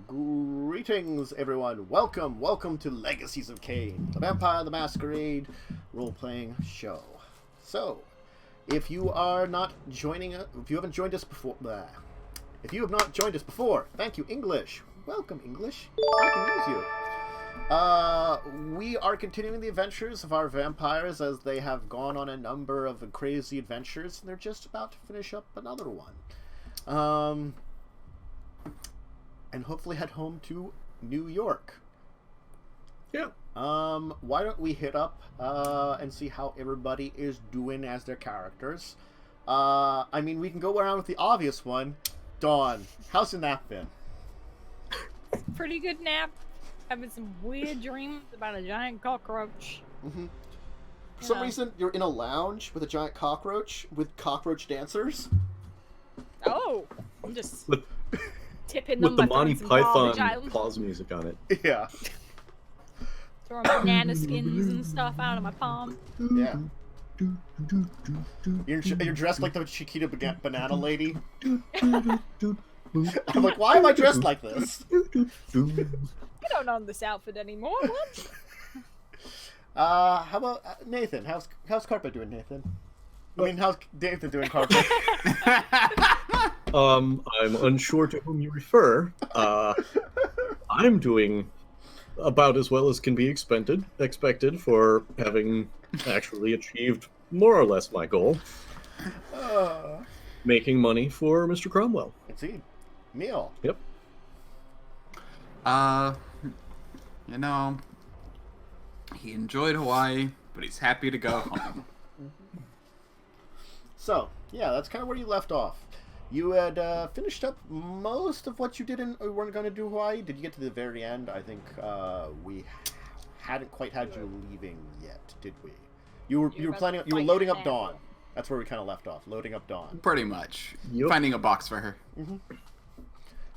Greetings, everyone. Welcome to Legacies of Caine, the Vampire the Masquerade role-playing show. So, if you are not joining us, if you haven't joined us before, if you have not joined us before, thank you, English. Welcome, English. I can use you. We are continuing the adventures of our vampires as they have gone on a number of crazy adventures, and they're just about to finish up another one. And hopefully head home to New York. Yeah. Why don't we hit up and see how everybody is doing as their characters? I mean, we can go around with the obvious one. Dawn, how's your nap been? Pretty good nap. Having some weird dreams about a giant cockroach. Mm-hmm. For some reason, you're in a lounge with a giant cockroach with cockroach dancers. Oh, I'm just tipping With them the by Monty throwing some garbage Python at 'em. pause music on it. Yeah. Throwing banana skins and stuff out of my palm. Yeah. You're dressed like the Chiquita banana lady. I'm like, why am I dressed like this? I don't own this outfit anymore. What? How about Nathan? How's Carpet doing, Nathan? I mean, how's Nathan doing, Carpet? I'm unsure to whom you refer. I'm doing about as well as can be expected for having actually achieved more or less my goal. Making money for Mr. Cromwell. Indeed. Meal. Yep. You know, he enjoyed Hawaii, but he's happy to go home. So, yeah, that's kind of where you left off. You had finished up most of what you did and weren't going to do Hawaii. Did you get to the very end? I think we hadn't quite had you leaving yet, did we? You were loading up Dawn. That's where we kind of left off, loading up Dawn. Pretty much. Yep. Finding a box for her. Mm-hmm.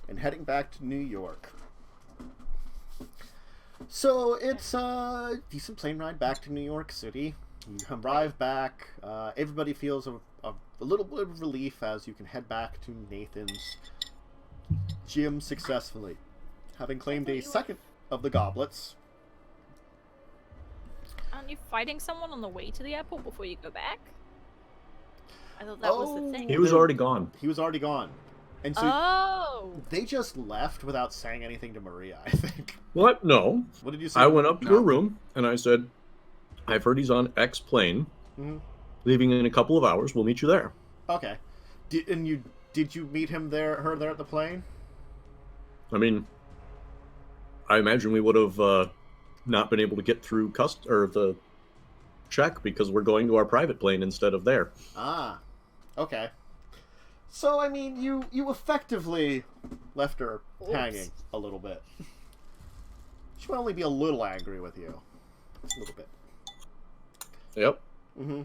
And heading back to New York. So it's a decent plane ride back to New York City. You arrive back. Everybody feels a little bit of relief as you can head back to Nathan's gym successfully, having claimed a second of the goblets. Aren't you fighting someone on the way to the airport before you go back? I thought that was the thing. He was already gone. He was already gone. And so they just left without saying anything to Maria, I think. What? No. What did you say? I went up to her room and I said, I've heard he's on X plane. Mm-hmm. Leaving in a couple of hours. We'll meet you there. Okay. Did you meet her there at the plane? I mean, I imagine we would have not been able to get through the check because we're going to our private plane instead of there. Ah, okay. So, I mean, you effectively left her hanging a little bit. She would only be a little angry with you. A little bit. Yep. Mm-hmm.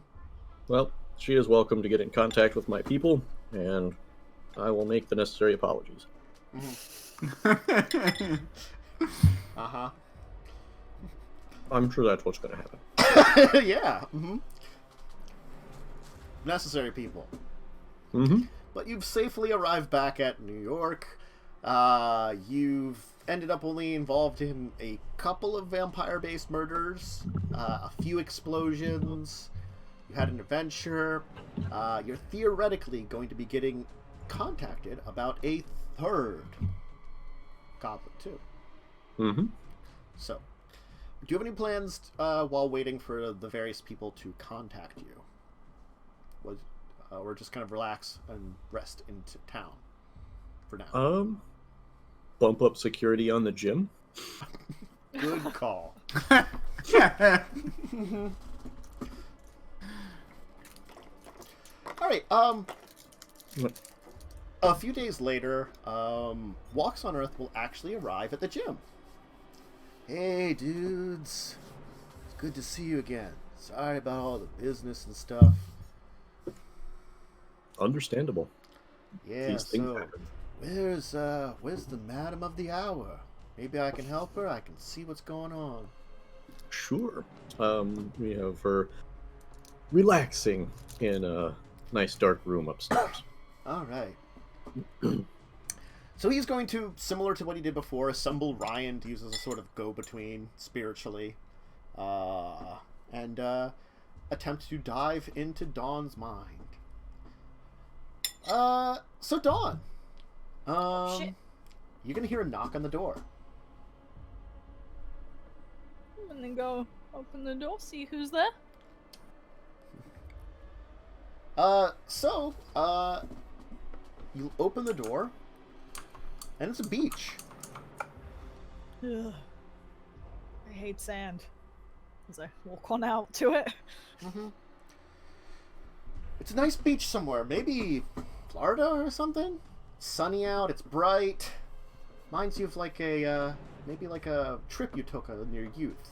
Well, she is welcome to get in contact with my people, and I will make the necessary apologies. Mm-hmm. Uh-huh. I'm sure that's what's going to happen. Yeah. Mm-hmm. Necessary people. Mm-hmm. But you've safely arrived back at New York. You've ended up only involved in a couple of vampire-based murders, a few explosions. You had an adventure. You're theoretically going to be getting contacted about a third goblet too. Mm-hmm. So, do you have any plans while waiting for the various people to contact you? Or just kind of relax and rest into town for now? Bump up security on the gym. Good call. All right. What? A few days later, Walks on Earth will actually arrive at the gym. Hey, dudes. It's good to see you again. Sorry about all the business and stuff. Understandable. Yeah, These things so happen. where's the madam of the hour? Maybe I can help her. I can see what's going on. Sure. We have her relaxing in a nice dark room upstairs. All right. So he's going to, similar to what he did before, assemble Ryan to use as a sort of go-between spiritually, and attempt to dive into Dawn's mind. So Dawn, Shit. you're gonna hear a knock on the door. I'm gonna go open the door, see who's there. You open the door, and it's a beach. Ugh. I hate sand. As I walk on out to it. It's a nice beach somewhere, maybe Florida or something. Sunny out, it's bright. Reminds you of like a, maybe like a trip you took in your youth.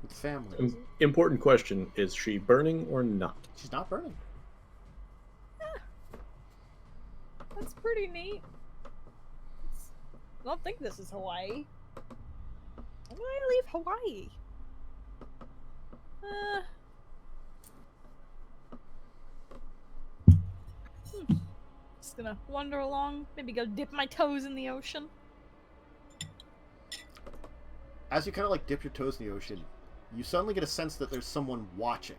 With family. Important question, is she burning or not? She's not burning. That's pretty neat. I don't think this is Hawaii. When did I leave Hawaii? Just gonna wander along, maybe go dip my toes in the ocean. As you kind of like dip your toes in the ocean, you suddenly get a sense that there's someone watching.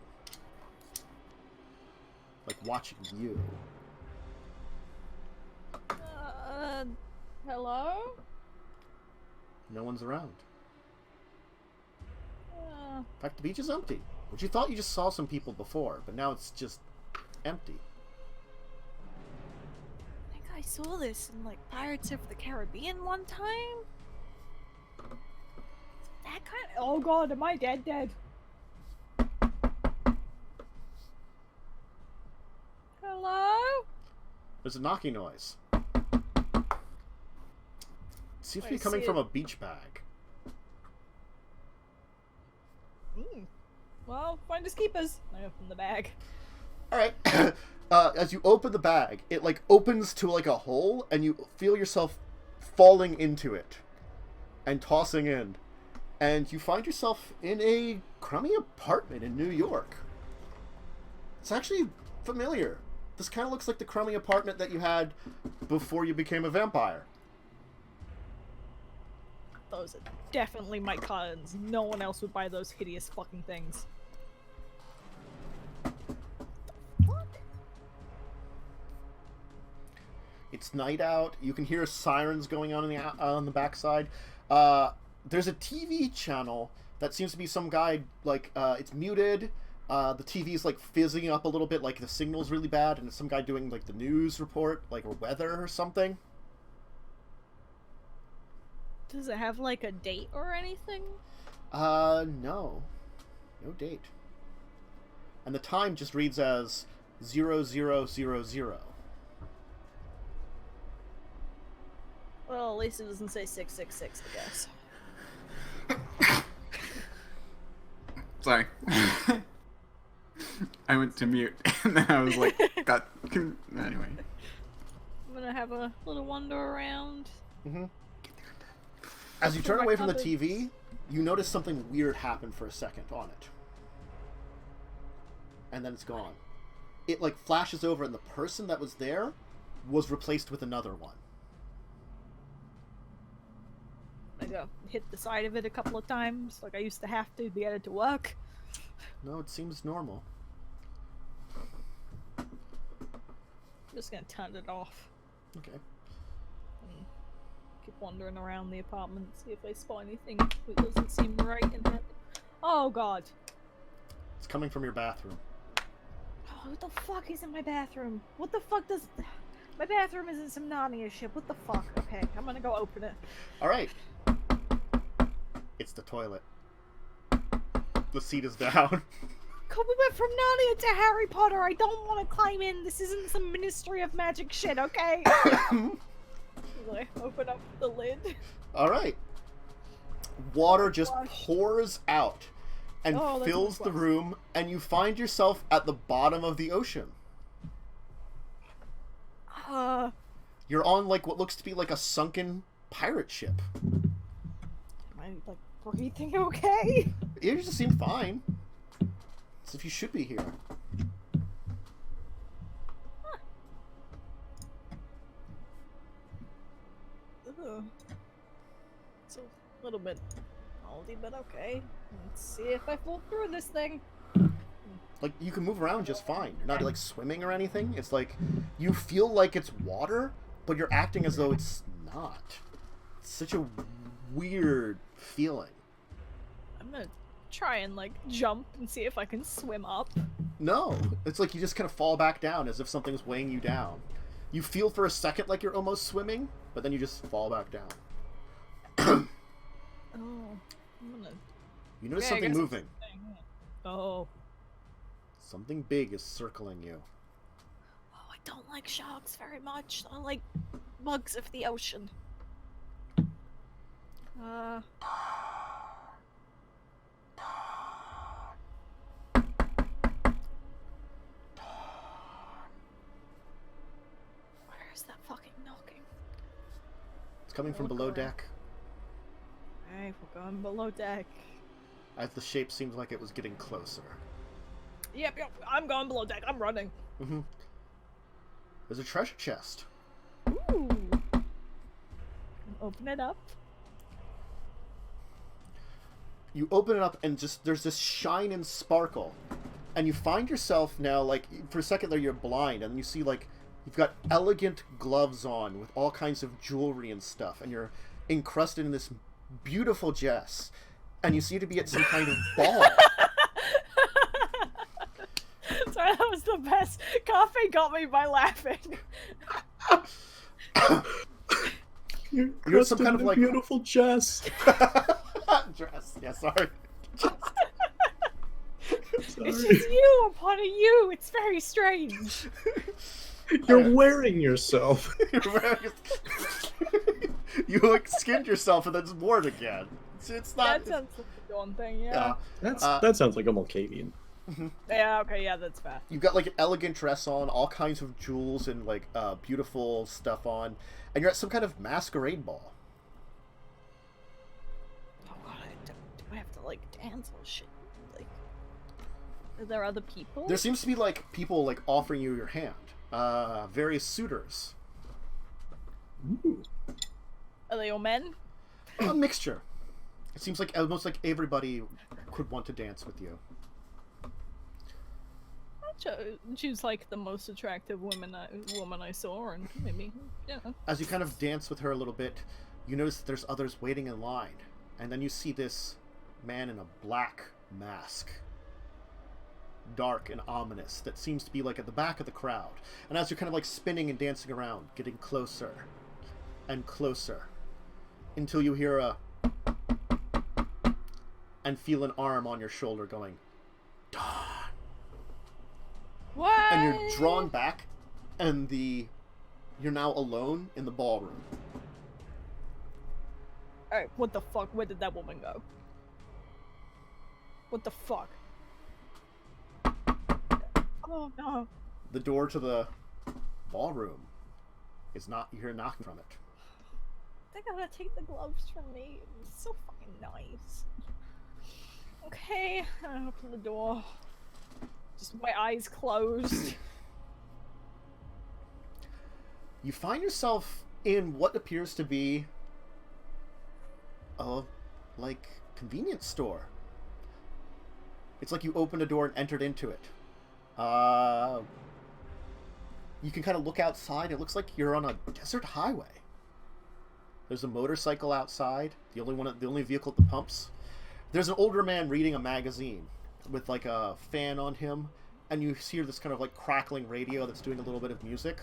Like watching you. Hello? No one's around. Uh, In fact, the beach is empty. Which you thought you just saw some people before, but now it's just empty. I think I saw this in like Pirates of the Caribbean one time. That kind of— oh god, am I dead? Hello? There's a knocking noise. It seems to be I coming see from it. a beach bag. Well, finders keepers. I open the bag. Alright. As you open the bag, it like opens to like a hole, and you feel yourself falling into it. And tossing in. And you find yourself in a crummy apartment in New York. It's actually familiar. This kind of looks like the crummy apartment that you had before you became a vampire. Those are definitely my cousins. No one else would buy those hideous fucking things. What? It's night out. You can hear sirens going on the backside. There's a TV channel that seems to be some guy, like, it's muted. The TV's, like, fizzing up a little bit, like the signal's really bad, and it's some guy doing, like, the news report, like, or weather or something. Does it have like a date or anything? No. No date. And the time just reads as 0000. Well, at least it doesn't say 666, I guess. Sorry. I went to mute, and then I was like, anyway. I'm gonna have a little wander around. As you turn my away from the cupboards. TV, you notice something weird happen for a second on it. And then it's gone. It, like, flashes over, and the person that was there was replaced with another one. I go hit the side of it a couple of times, like I used to have to get it to work. No, it seems normal. I'm just gonna turn it off. Okay. And keep wandering around the apartment, see if I spot anything that doesn't seem right in it. Oh god. It's coming from your bathroom. Oh, what the fuck is in my bathroom? What the fuck does... My bathroom is in some Narnia shit. What the fuck? Okay, I'm gonna go open it. Alright. It's the toilet. The seat is down. God, we went from Narnia to Harry Potter. I don't want to climb in. This isn't some Ministry of Magic shit, okay? I open up the lid. Alright. Water just Flush. pours out and Oh, that's fills the gross. room, and you find yourself at the bottom of the ocean. You're on, like, what looks to be like a sunken pirate ship. Am I, like, breathing okay? You just seem fine. As if you should be here. Oh. It's a little bit moldy, but okay. Let's see if I fall through this thing. Like, you can move around just fine. You're not, like, swimming or anything. It's like, you feel like it's water, but you're acting as though it's not. It's such a weird feeling. I'm gonna try and, like, jump and see if I can swim up. No. It's like you just kind of fall back down as if something's weighing you down. You feel for a second like you're almost swimming, but then you just fall back down. Oh. I'm gonna... You notice Okay, I something guess moving. Oh. Something big is circling you. Oh, I don't like sharks very much. I like bugs of the ocean. Where is that fucking knocking? It's coming from Look below around. deck. Hey, we're going below deck. As the shape seems like it was getting closer. Yep, I'm going below deck. I'm running. Mm-hmm. There's a treasure chest. Ooh. Open it up. You open it up and just there's this shine and sparkle. And you find yourself now, like, for a second there you're blind, and you see, like, you've got elegant gloves on with all kinds of jewelry and stuff, and you're encrusted in this beautiful dress. And you seem to be at some kind of ball. Sorry, that was the best. Coffee got me by laughing. You're some kind of, like- beautiful chest. Dress. Yeah, sorry. Sorry. It's just you, a part of you. It's very strange. You're wearing yourself. You, like, skinned yourself and then worn it again. It's not... That sounds like a Dawn thing, yeah. That sounds like a Malkavian. Yeah, okay, yeah, that's fair. You've got, like, an elegant dress on, all kinds of jewels and, like, beautiful stuff on, and you're at some kind of masquerade ball. Oh god, do I have to, like, dance or shit? Like, are there other people? There seems to be, like, people, like, offering you your hand. Various suitors. Ooh. Are they all men? A mixture. It seems like almost like everybody could want to dance with you. Choose like the most attractive woman I saw, and maybe As you kind of dance with her a little bit, you notice that there's others waiting in line, and then you see this man in a black mask, dark and ominous, that seems to be like at the back of the crowd. And as you're kind of like spinning and dancing around, getting closer and closer, until you hear a and feel an arm on your shoulder going, Dawn. What? And you're drawn back, and you're now alone in the ballroom. Alright, what the fuck? Where did that woman go? What the fuck? Oh no. The door to the ballroom is not, you hear knocking from it. They're gonna take the gloves from me. It's so fucking nice. Okay, I open the door. Just my eyes closed. You find yourself in what appears to be a, like, convenience store. It's like you opened a door and entered into it. You can kind of look outside. It looks like you're on a desert highway. There's a motorcycle outside, the only vehicle at the pumps. There's an older man reading a magazine with like a fan on him, and you hear this kind of like crackling radio that's doing a little bit of music.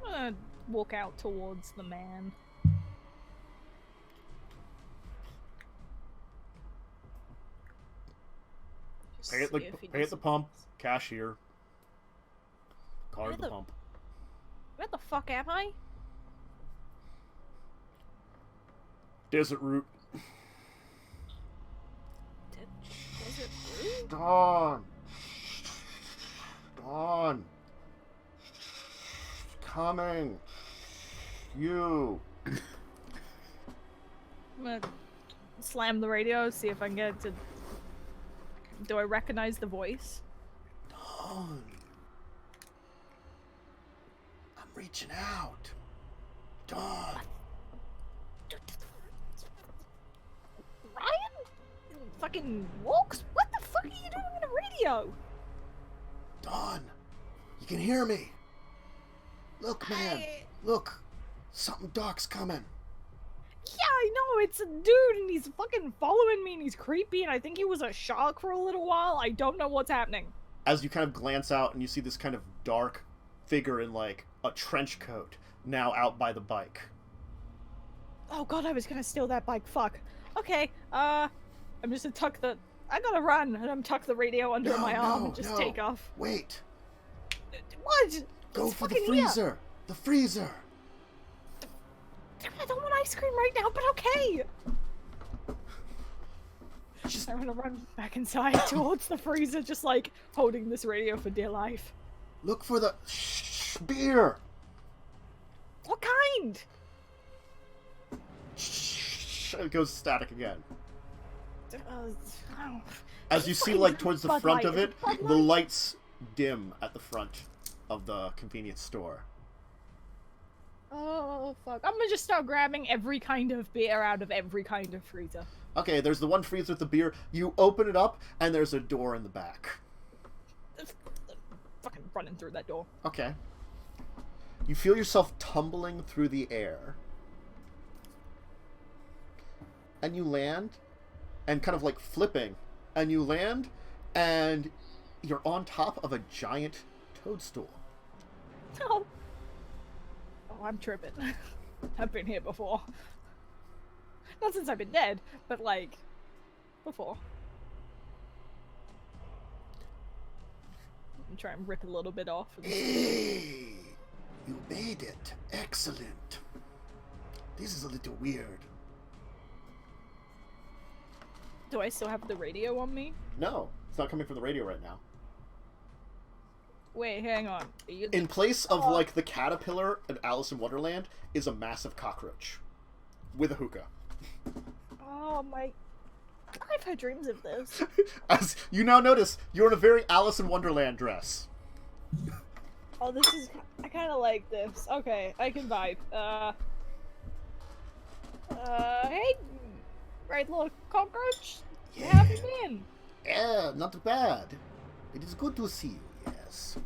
I'm gonna walk out towards the man. Just Pay at see if he the doesn't- pump, cashier. Car Where at the the- pump. Where the fuck am I? Desert route. Is it blue? Dawn. Dawn. Coming. You. I'm gonna slam the radio, see if I can get to... Do I recognize the voice? Dawn. I'm reaching out. Dawn! Ryan? Fucking walks? What the fuck are you doing on the radio? Dawn! You can hear me! Look, man! Look! Something dark's coming! Yeah, I know, it's a dude and he's fucking following me and he's creepy and I think he was a shark for a little while. I don't know what's happening. As you kind of glance out and you see this kind of dark figure in like a trench coat now out by the bike. Oh god, I was gonna steal that bike, fuck. Okay, I'm just gonna tuck the... I gotta run and I'm tuck the radio under my arm and just take off. Wait! What? Go It's for the fucking freezer! here. The freezer! I don't want ice cream right now, but okay! Just... I'm gonna run back inside towards the freezer, just like holding this radio for dear life. Look for the beer! What kind? It goes static again. Oh. As you see, like, towards the front of it, the lights dim at the front of the convenience store. Oh, fuck. I'm gonna just start grabbing every kind of beer out of every kind of freezer. Okay, there's the one freezer with the beer. You open it up, and there's a door in the back. Fucking running through that door. Okay. You feel yourself tumbling through the air. And you land, and kind of like flipping. And you land, and you're on top of a giant toadstool. Oh. Oh, I'm tripping. I've been here before. Not since I've been dead, but like, before. I'm trying to rip a little bit off. Hey! You made it. Excellent. This is a little weird. Do I still have the radio on me? No, it's not coming from the radio right now. Wait, hang on. Are you... In place of, like, the caterpillar in Alice in Wonderland is a massive cockroach. With a hookah. Oh my... I've had dreams of this. As you now notice, you're in a very Alice in Wonderland dress. Oh, this is... I kind of like this. Okay, I can vibe. Hey... Right, little cockroach? Yeah. How have you been? Yeah, not bad. It is good to see you, yes.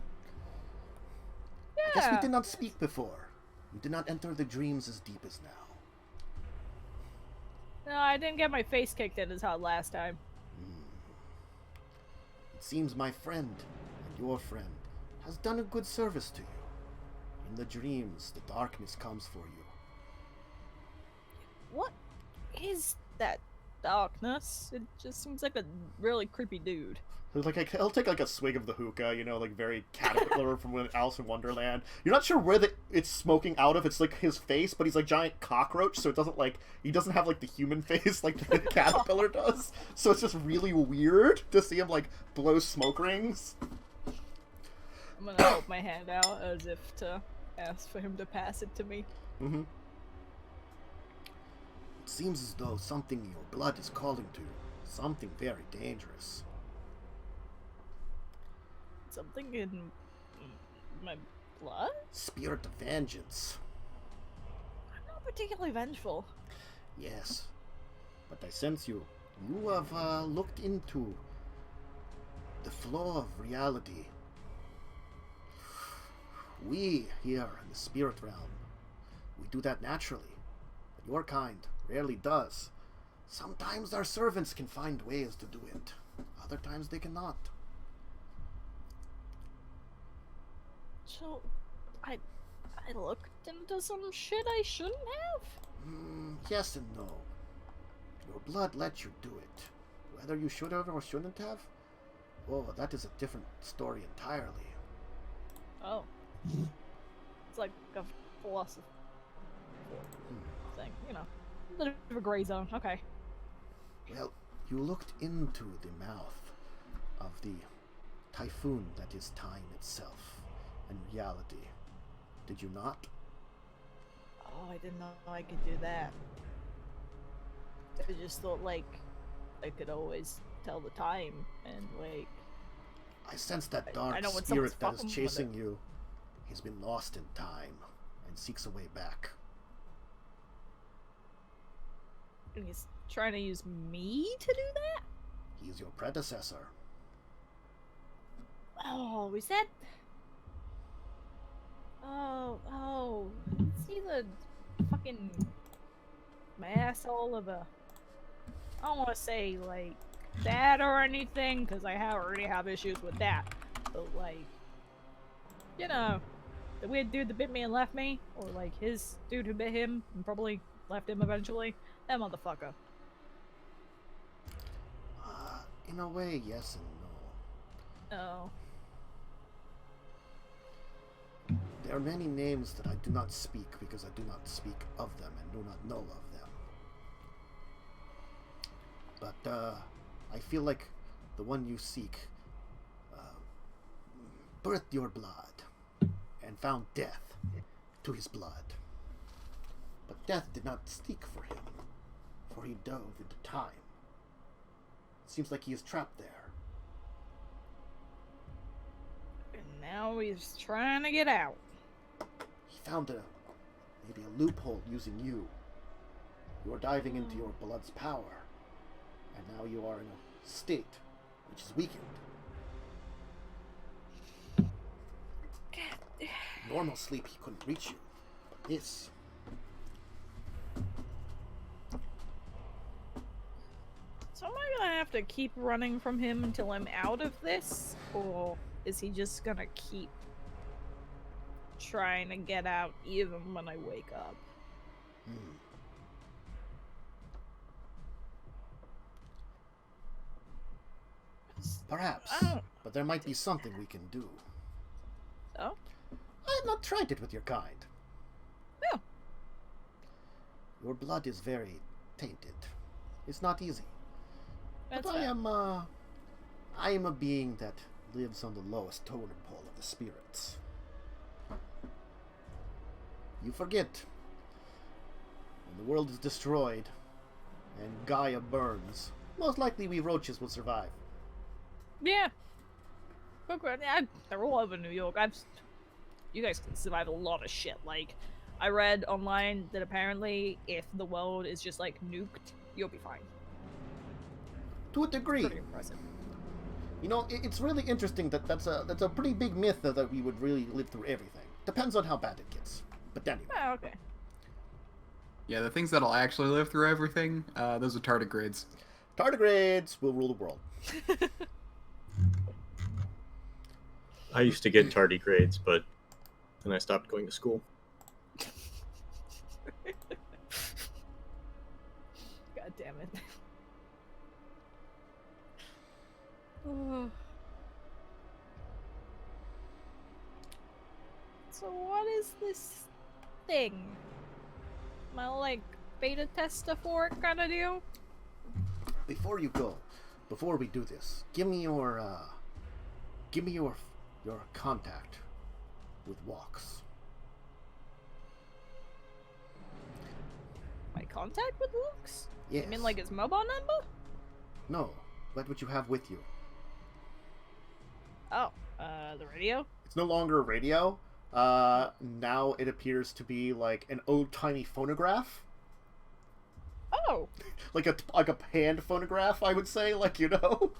Yeah. I guess we did not speak before. You did not enter the dreams as deep as now. No, I didn't get my face kicked in as hard last time. It seems my friend, and your friend, has done a good service to you. In the dreams, the darkness comes for you. What is that darkness? It just seems like a really creepy dude. Like, he'll take like a swig of the hookah, you know, like very caterpillar from Alice in Wonderland. You're not sure where it's smoking out of. It's like his face, but he's like giant cockroach, so it doesn't like he doesn't have like the human face like the caterpillar does. So it's just really weird to see him like blow smoke rings. I'm gonna hold my hand out as if to ask for him to pass it to me. Mm-hmm. It seems as though something in your blood is calling to you. Something very dangerous. Something in my blood? Spirit of vengeance. I'm not particularly vengeful. Yes. But I sense you. You have looked into the flaw of reality. We, here in the spirit realm, we do that naturally. But your kind rarely does. Sometimes our servants can find ways to do it. Other times they cannot. So, I looked into some shit I shouldn't have? Yes and no. Your blood let you do it. Whether you should have or shouldn't have, oh, that is a different story entirely. Oh. It's like a philosophy thing, you know. A little bit of a gray zone, okay. Well, you looked into the mouth of the typhoon that is time itself and reality. Did you not? Oh, I didn't know I could do that. I just thought, like, I could always tell the time and, like... I sense that I dark know when spirit someone's that is fucking with chasing it. you. He's been lost in time and seeks a way back. And he's trying to use me to do that? He's your predecessor. Oh, is that... Oh, is he the fucking asshole of a... I don't want to say, like, that or anything, because I already have issues with that. But, like, you know, the weird dude that bit me and left me, or, like, his dude who bit him and probably left him eventually, that motherfucker. In a way, yes and no. Oh. There are many names that I do not speak because I do not speak of them and do not know of them. But, I feel like the one you seek, birthed your blood and found death to his blood. But death did not seek for him, for he dove into time. It seems like he is trapped there. And now he's trying to get out. He found maybe a loophole using you. You are diving into your blood's power, and now you are in a state which is weakened. Normal sleep, he couldn't reach you. But this... So am I gonna have to keep running from him until I'm out of this? Or is he just gonna keep trying to get out even when I wake up? Perhaps. But there might be something we can do. So? I have not tried it with your kind. No. Your blood is very tainted. It's not easy. That's But I am a being that lives on the lowest totem pole of the spirits. You forget. When the world is destroyed and Gaia burns, most likely we roaches will survive. Yeah. They're all over New York. You guys can survive a lot of shit. Like, I read online that apparently if the world is just like nuked, you'll be fine. To a degree. Pretty impressive. You know, it's really interesting that's a pretty big myth that we would really live through everything. Depends on how bad it gets. But anyway. Oh, okay. Yeah, the things that'll actually live through everything, those are tardigrades. Tardigrades will rule the world. I used to get tardigrades, but then I stopped going to school. God damn it. Oh. So what is this thing? My like beta tester for it kind of deal? Before you go, before we do this, give me your contact with Walks. My contact with Lux? Yes. You mean like his mobile number? No, let what you have with you. Oh, the radio? It's no longer a radio. Now it appears to be like an old-timey phonograph. Oh! like a hand phonograph, I would say, like, you know?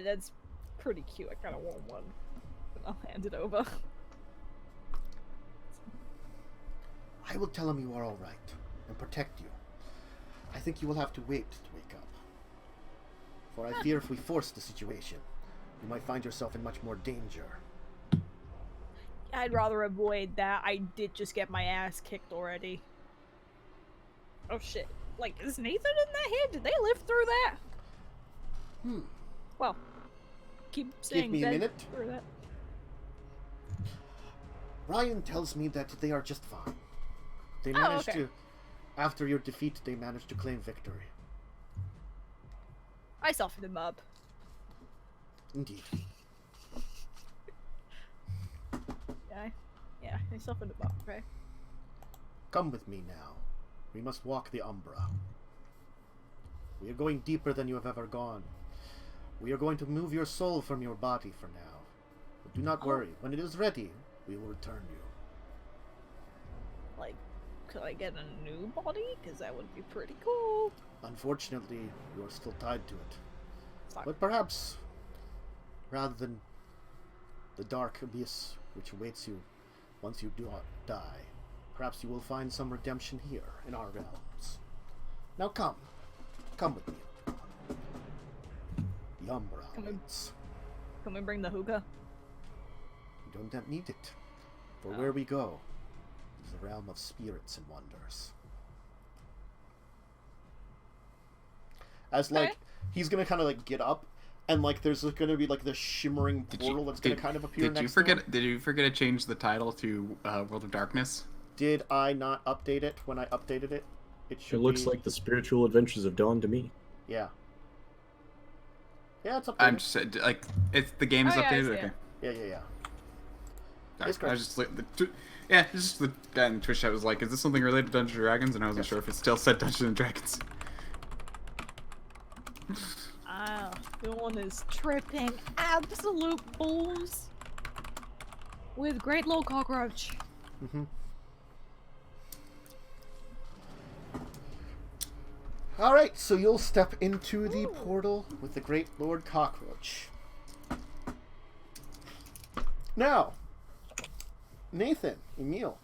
That's pretty cute. I kind of want one. But I'll hand it over. I will tell him you are alright, and protect you. I think you will have to wait to wake up. For I fear if we force the situation, you might find yourself in much more danger. I'd rather avoid that. I did just get my ass kicked already. Oh shit. Like, is Nathan in that head? Did they live through that? Well, keep saying Give me a dead minute. through that. Ryan tells me that they are just fine. They managed okay. to, after your defeat, they managed to claim victory. I softened him up. Indeed. Yeah, I softened him up, okay? Come with me now. We must walk the Umbra. We are going deeper than you have ever gone. We are going to move your soul from your body for now. But do not worry. When it is ready, we will return you. Like, Could I get a new body? Because that would be pretty cool. Unfortunately, you are still tied to it. Fuck. But perhaps, rather than the dark abyss which awaits you once you do not die, perhaps you will find some redemption here in our realms. Now come. Come with me. The Umbra awaits. Can we bring the hookah? You don't need it. For Oh. where we go is the realm of spirits and wonders. As like, Okay. he's gonna kind of like get up, and like there's gonna be like this shimmering portal that's gonna kind of appear Did you next to him. forget? Did you forget to change the title to World of Darkness? Did I not update it when I updated it? It should It looks be... like the spiritual adventures of Dawn to me. Yeah. Yeah, it's updated. I'm just like it's the game is Oh, yeah, I updated. see Okay. it. Yeah. Sorry, It's great. I was just like yeah, it's just the guy in Twitch chat was like, "Is this something related to Dungeons and Dragons?" And I wasn't Yes. sure if it still said Dungeons and Dragons. Ah, the one is tripping absolute balls with Great Low Cockroach. Mm-hmm. Alright, so you'll step into the portal with the Great Lord Cockroach. Now, Nathan, Emil,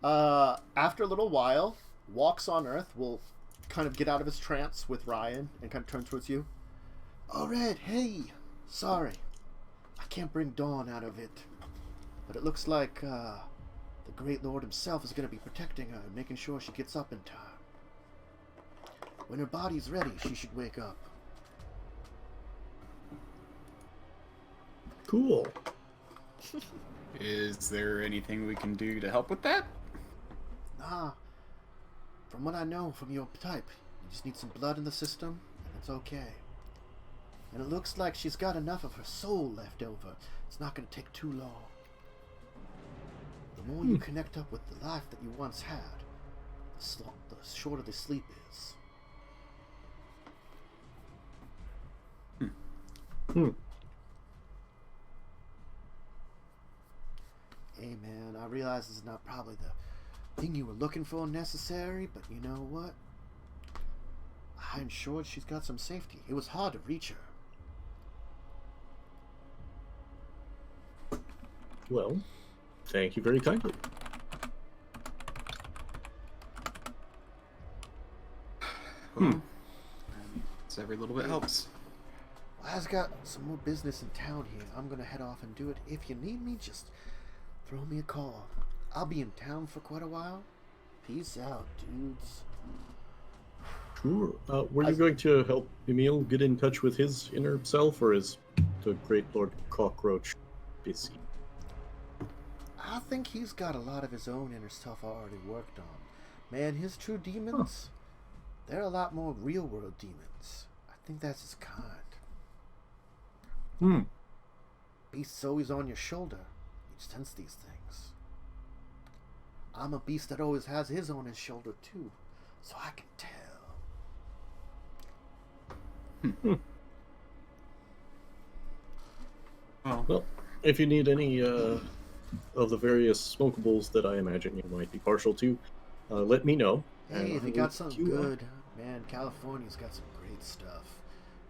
after a little while, walks on Earth, will kind of get out of his trance with Ryan and kind of turn towards you. Oh, Red, hey, sorry. I can't bring Dawn out of it. But it looks like the Great Lord himself is going to be protecting her and making sure she gets up in time. When her body's ready, she should wake up. Cool. Is there anything we can do to help with that? Nah. From what I know from your type, you just need some blood in the system, and it's okay. And it looks like she's got enough of her soul left over. It's not going to take too long. The more you connect up with the life that you once had, the shorter the sleep is. Hey man, I realize this is not probably the thing you were looking for necessary, but you know what? I ensured she's got some safety. It was hard to reach her. Well, thank you very kindly. Well, so every little bit helps. Well, I've got some more business in town here. I'm gonna head off and do it. If you need me, just throw me a call. I'll be in town for quite a while. Peace out, dudes. Sure. Were you going to help Emil get in touch with his inner self, or is the Great Lord Cockroach busy? I think he's got a lot of his own inner self already worked on. Man, his true demons, they're a lot more real-world demons. I think that's his kind. Beast's always on your shoulder. You sense these things. I'm a beast that always has his on his shoulder, too. So I can tell. Well, if you need any of the various smokables that I imagine you might be partial to, let me know. Hey, and they I got will something hook you up. good. Man, California's got some great stuff.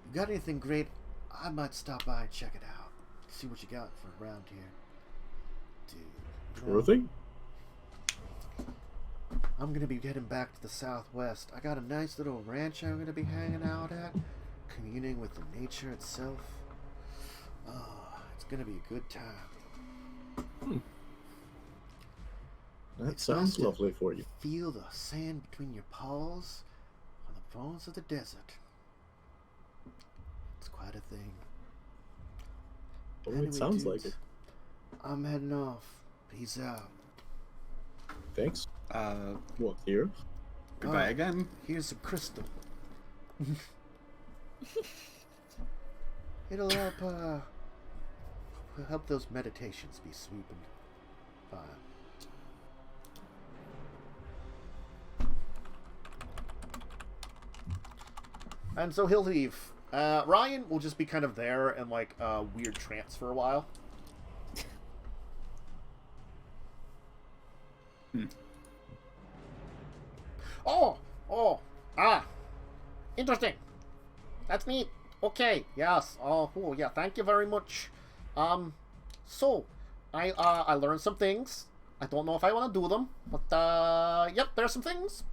You got anything great? I might stop by and check it out. See what you got for around here. Dude. Sure thing. I'm gonna be heading back to the southwest. I got a nice little ranch I'm gonna be hanging out at, communing with the nature itself. Oh, it's gonna be a good time. That It's sounds nice to lovely for you. Feel the sand between your paws on the bones of the desert. It's quite a thing. Oh, Anyway, it sounds dudes, like it. I'm heading off. Peace out. Thanks. Well, here. Goodbye Oh, again. Here's some crystal. It'll help those meditations be sweeping fine. And so he'll leave. Ryan will just be kind of there in like a weird trance for a while. Interesting. That's neat. Okay, yes. Oh, cool. Yeah, thank you very much. So, I learned some things. I don't know if I want to do them, but, yep, there's some things.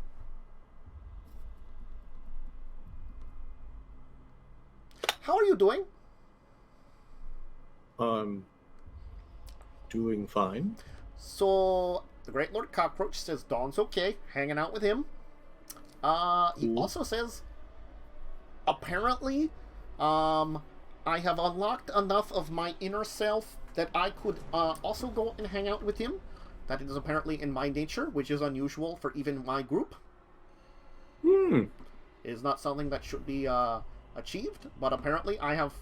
How are you doing? Doing fine. So, the Great Lord Cockroach says Dawn's okay, hanging out with him. He also says, apparently, I have unlocked enough of my inner self that I could, also go and hang out with him. That is apparently in my nature, which is unusual for even my group. It is not something that should be, achieved, but apparently I have,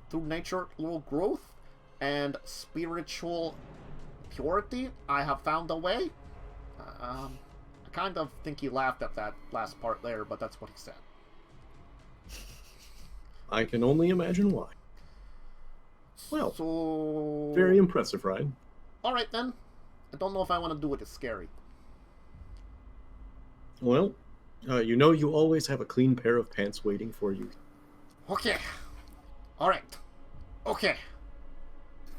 through natural growth and spiritual purity, I have found a way. I kind of think he laughed at that last part there, but that's what he said. I can only imagine why. Well, so... very impressive, Ryan. Alright then. I don't know if I want to do it. It's scary. Well, you know you always have a clean pair of pants waiting for you. Okay. Alright. Okay.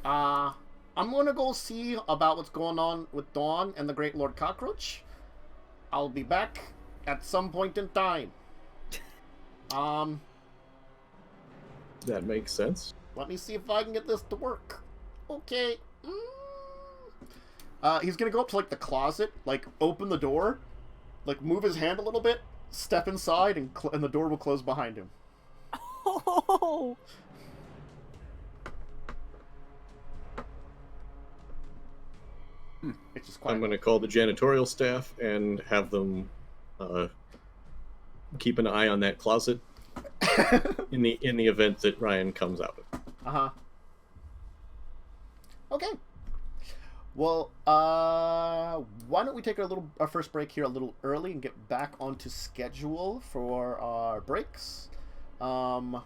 I'm gonna go see about what's going on with Dawn and the Great Lord Cockroach. I'll be back at some point in time. That makes sense. Let me see if I can get this to work. Okay. He's gonna go up to, like, the closet, like, open the door, like, move his hand a little bit, step inside, and the door will close behind him. Oh! It's just quiet. I'm going to call the janitorial staff and have them keep an eye on that closet in the event that Ryan comes out. Uh-huh. Okay. Well, why don't we take our first break here a little early and get back onto schedule for our breaks. We're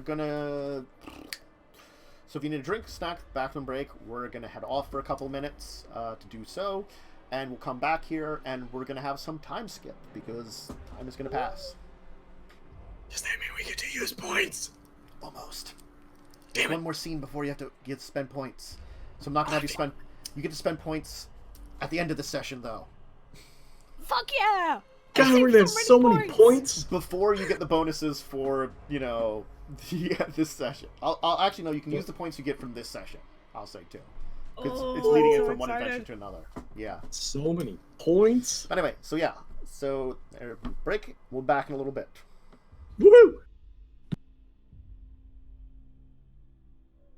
gonna... So if you need a drink, snack, bathroom break, we're gonna head off for a couple minutes to do so, and we'll come back here and we're gonna have some time skip because time is gonna pass. Does that mean we get to use points? Almost. Damn it. One more scene before you have to spend points. So I'm not gonna have you spend. You get to spend points at the end of the session, though. Fuck yeah! God, we're gonna have so many points. Before you get the bonuses for, you know, this session. I'll actually no. You can use the points you get from this session. I'll say too. It's leading in from one adventure to another. Yeah. So many points. Anyway, so yeah. So break. We'll be back in a little bit. Woohoo!